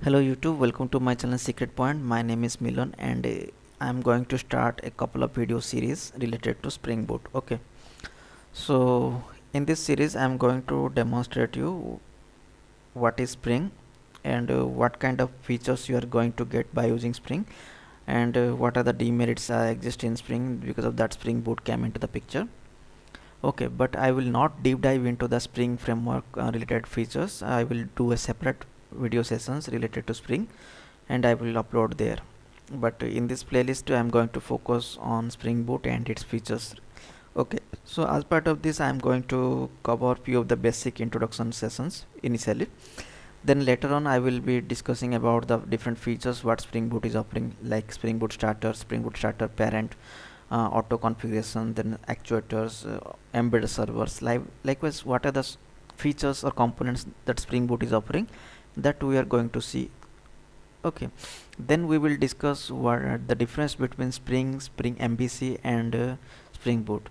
Hello YouTube, welcome to my channel CecretPoint. My name is Milan and I'm going to start a couple of video series related to Spring Boot. Okay, so in this series I'm going to demonstrate you what is Spring and what kind of features you are going to get by using Spring, and what are the demerits exist in Spring because of that Spring Boot came into the picture. Okay, but I will not deep dive into the Spring framework related features. I will do a separate video sessions related to Spring and I will upload there. But in this playlist I am going to focus on Spring Boot and its features. Okay, so as part of this I am going to cover few of the basic introduction sessions initially. Then later on I will be discussing about the different features what Spring Boot is offering, like Spring Boot Starter, Spring Boot Starter Parent, auto configuration, then actuators, embedded servers. Likewise, what are the features or components that Spring Boot is offering that we are going to see. Okay, then we will discuss what are the difference between Spring MVC and Spring Boot.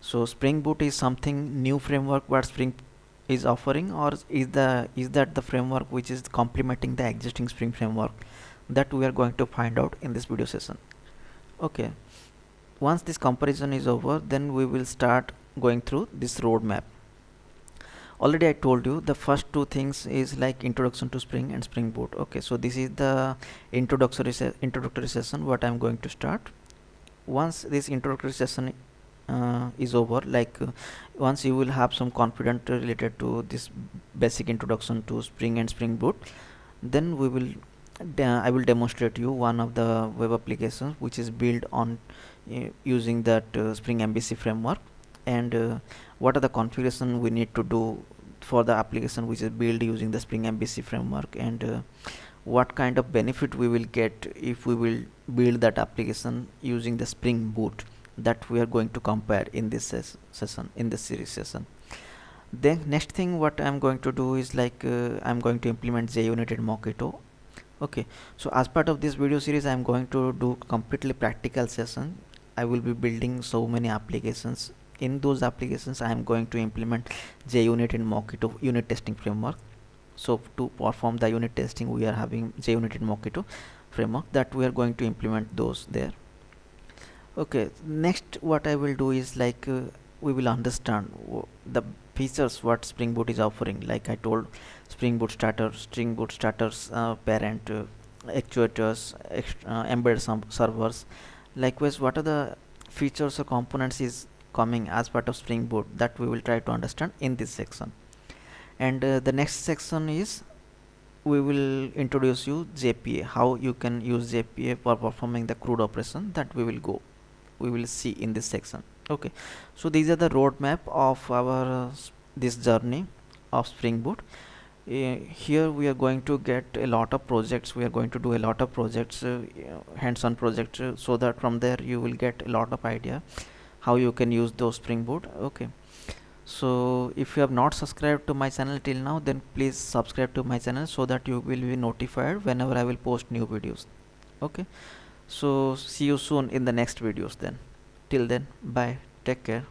So Spring Boot is something new framework what Spring is offering, or is that the framework which is complementing the existing Spring framework? That we are going to find out in this video session. Okay, once this comparison is over, then we will start going through this roadmap. Already I told you the first two things is like introduction to Spring and Spring Boot. Okay, so this is the introductory session what I'm going to start. Once this introductory session is over, once you will have some confidence related to this basic introduction to Spring and Spring Boot, then I will demonstrate you one of the web applications which is built on using that Spring MVC framework, and what are the configuration we need to do for the application which is built using the Spring MVC framework, and what kind of benefit we will get if we will build that application using the Spring Boot. That we are going to compare in this session, in this series session. Then next thing what I'm going to do is I'm going to implement Junit and Mockito. Okay, so as part of this video series I'm going to do completely practical session. I will be building so many applications. In those applications I am going to implement JUnit and Mockito unit testing framework. So to perform the unit testing we are having JUnit and Mockito framework that we are going to implement those there. Okay, next what I will do is we will understand the features what Spring Boot is offering. Like I told, Spring Boot Starter, Spring Boot Starters parent, actuators, embedded servers. Likewise, what are the features or components is coming as part of Spring Boot, that we will try to understand in this section. And the next section is we will introduce you JPA, how you can use JPA for performing the CRUD operation. That we will see in this section. Okay, so these are the roadmap of our this journey of Spring Boot. Here we are going to get a lot of projects. We are going to do a lot of projects, hands-on projects, so that from there you will get a lot of idea how you can use those Spring Boot. Okay, so if you have not subscribed to my channel till now, then please subscribe to my channel so that you will be notified whenever I will post new videos. Okay, so see you soon in the next videos then. Till then, bye, take care.